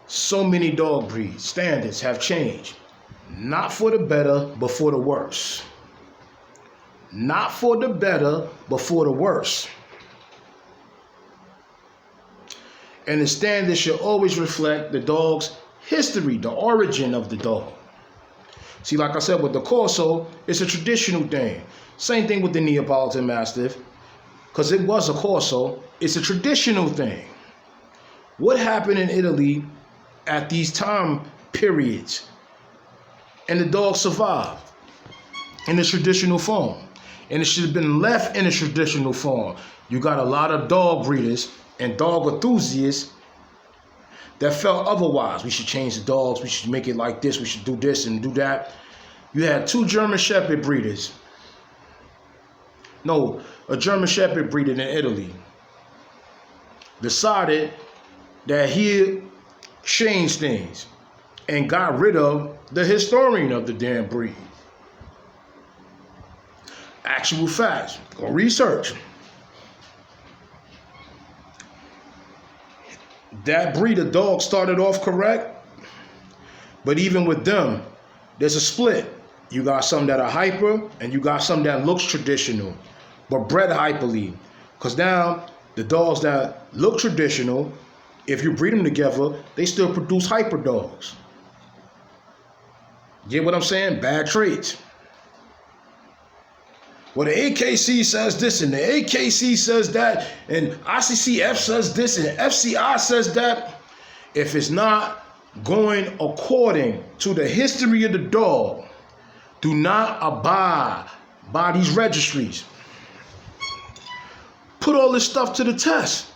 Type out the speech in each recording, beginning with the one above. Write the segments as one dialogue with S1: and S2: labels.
S1: So many dog breed standards have changed. Not for the better, but for the worse. Not for the better, but for the worse. And the standards should always reflect the dog's history, the origin of the dog. See, like I said, with the Corso, it's a traditional thing. Same thing with the Neapolitan Mastiff, because it was a Corso. It's a traditional thing. What happened in Italy at these time periods? And the dog survived in the traditional form. And it should have been left in a traditional form. You got a lot of dog breeders and dog enthusiasts that felt otherwise. We should change the dogs. We should make it like this. We should do this and do that. You had two German Shepherd breeders. No, a German Shepherd breeder in Italy decided that he changed things and got rid of the historian of the damn breed. Actual facts. Go research. That breed of dog started off correct, but even with them, there's a split. You got some that are hyper, and you got some that looks traditional, but bred hyperly. Because now, the dogs that look traditional, if you breed them together, they still produce hyper dogs. Get what I'm saying? Bad traits. Well, the AKC says this, and the AKC says that, and ICCF says this, and FCI says that. If it's not going according to the history of the dog, do not abide by these registries. Put all this stuff to the test.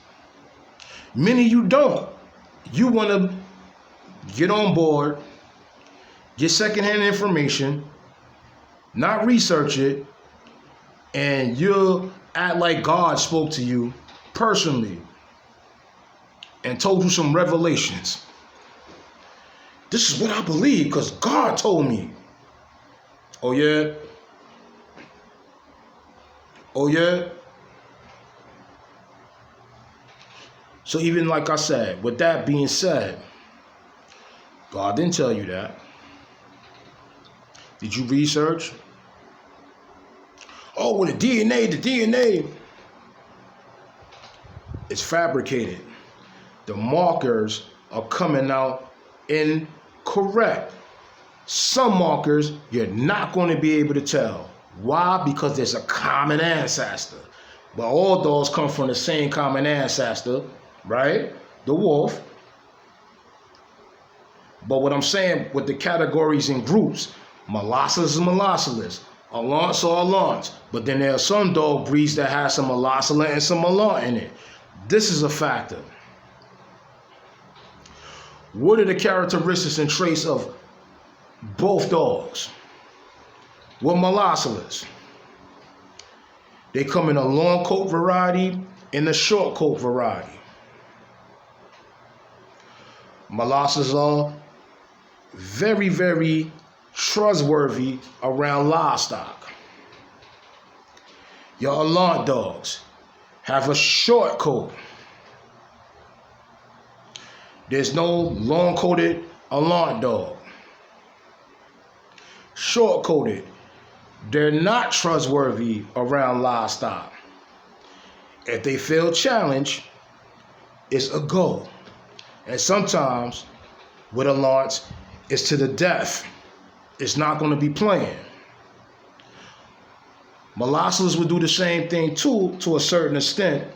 S1: Many of you don't. You want to get on board, get secondhand information, not research it, and you'll act like God spoke to you personally and told you some revelations. This is what I believe because God told me. Oh yeah? Oh yeah? So even like I said, with that being said, God didn't tell you that. Did you research? Oh, well, the DNA, it's fabricated. The markers are coming out incorrect. Some markers you're not going to be able to tell. Why? Because there's a common ancestor. But all dogs come from the same common ancestor, right? The wolf. But what I'm saying with the categories and groups, Molossus is Molossus. Alance or Alance, but then there are some dog breeds that have some Molossus and some Alance in it. This is a factor. What are the characteristics and traits of both dogs? What Molossus? They come in a long coat variety and a short coat variety. Molossus are very, very trustworthy around livestock. Your Alance dogs have a short coat. There's no long-coated Alance dog. Short-coated. They're not trustworthy around livestock. If they feel challenged, it's a go. And sometimes with Alance, it's to the death. It's not going to be playing. Molossus will do the same thing too, to a certain extent,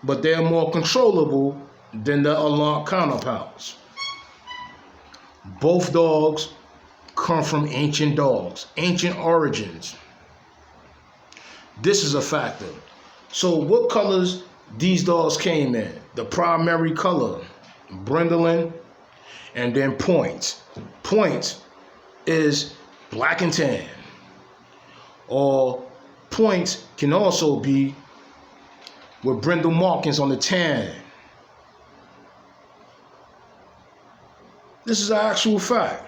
S1: but they're more controllable than the Alance counterparts. Both dogs come from ancient dogs, ancient origins. This is a factor. So what colors these dogs came in? The primary color, brindling, and then points. Points is black and tan, or points can also be with brindle markings on the tan. This is an actual fact.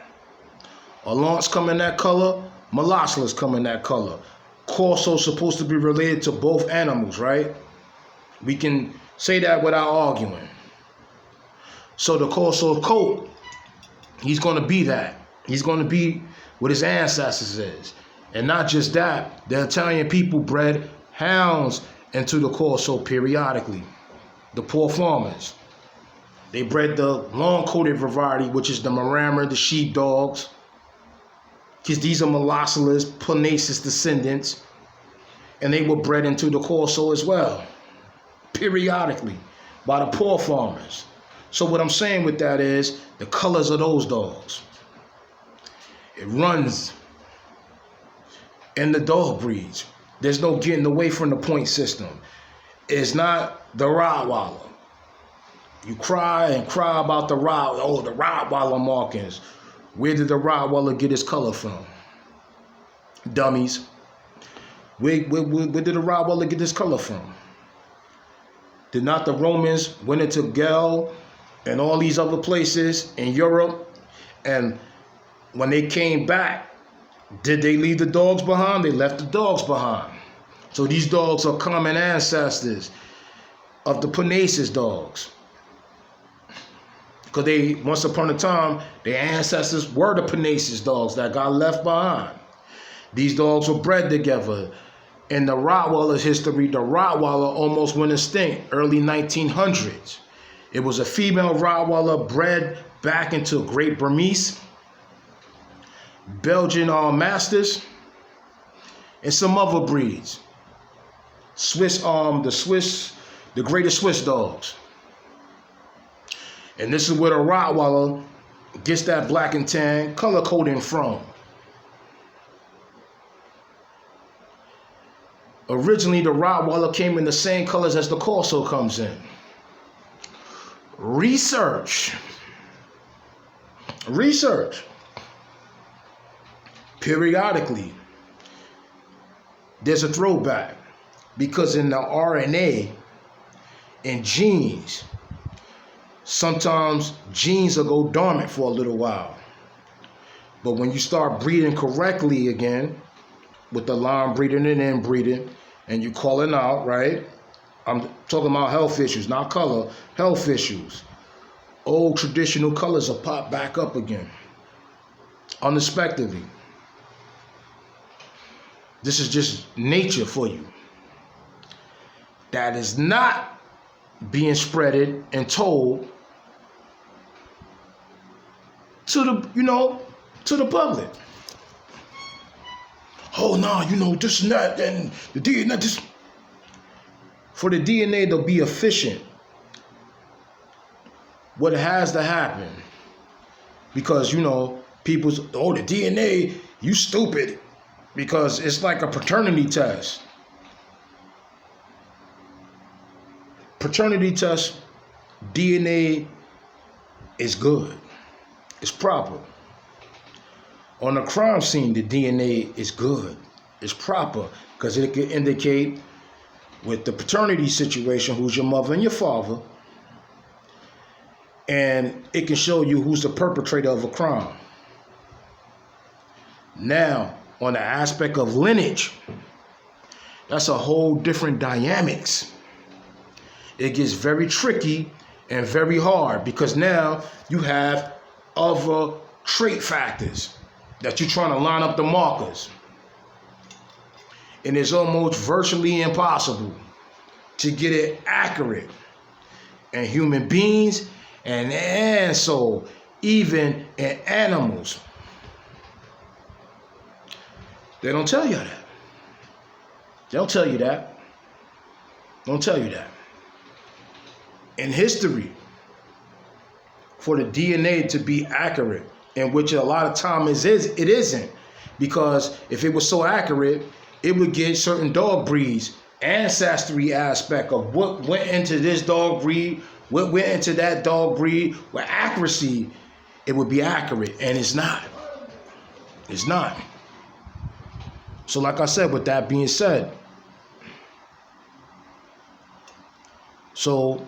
S1: Alance come in that color, Molossus come in that color. Corso supposed to be related to both animals, right? We can say that without arguing. So the Corso coat, he's going to be that. He's going to be what his ancestors is. And not just that, the Italian people bred hounds into the Corso periodically. The poor farmers. They bred the long-coated variety, which is the Maremma, the sheepdogs. Because these are Molossalus, Punasis descendants. And they were bred into the Corso as well, periodically, by the poor farmers. So what I'm saying with that is the colors of those dogs. It runs in the dog breeds. There's no getting away from the point system. It's not the Rottweiler. You cry and cry about the Rottweiler markings. Where did the Rottweiler get his color from? Dummies. Where did the Rottweiler get his color from? Did not the Romans went into Gaul and all these other places in Europe, and when they came back, did they leave the dogs behind? They left the dogs behind. So these dogs are common ancestors of the Punasis dogs. Because they, once upon a time, their ancestors were the Punasis dogs that got left behind. These dogs were bred together. In the Rottweiler's history, the Rottweiler almost went extinct, early 1900s. It was a female Rottweiler bred back into Great Burmese, Belgian Masters, and some other breeds. The greatest Swiss dogs. And this is where the Rottweiler gets that black and tan color coding from. Originally, the Rottweiler came in the same colors as the Corso comes in. Research. Periodically, there's a throwback. Because in the RNA and genes, sometimes genes will go dormant for a little while. But when you start breeding correctly again, with the line breeding and inbreeding, and you calling out, right? I'm talking about health issues, not color, health issues. Old traditional colors will pop back up again, unexpectedly. This is just nature for you. That is not being spreaded and told to the public. Oh no, this and that, and the DNA, this. For the DNA to be efficient, what has to happen? Because, people's, the DNA, you stupid. Because it's like a paternity test. Paternity test, DNA is good. It's proper. On the crime scene, the DNA is good. It's proper because it can indicate with the paternity situation who's your mother and your father, and it can show you who's the perpetrator of a crime. Now, on the aspect of lineage, that's a whole different dynamics. It gets very tricky and very hard because now you have other trait factors that you're trying to line up the markers. And it's almost virtually impossible to get it accurate. And human beings and so even in animals, they don't tell you that. They'll tell you that. Don't tell you that. In history, for the DNA to be accurate, in which a lot of times it isn't, because if it was so accurate, it would get certain dog breeds, ancestry aspect of what went into this dog breed, what went into that dog breed, with accuracy, it would be accurate, and it's not. It's not. So like I said, with that being said, so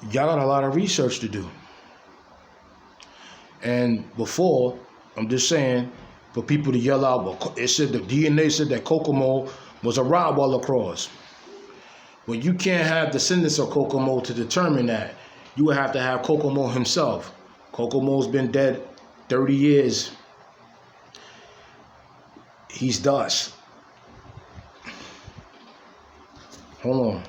S1: y'all got a lot of research to do. And before, I'm just saying, for people to yell out, well, it said the DNA said that Kokomo was a Rottweiler cross. Well, you can't have descendants of Kokomo to determine that. you would have to have Kokomo himself. Kokomo's been dead 30 years. He's dust. Hold on.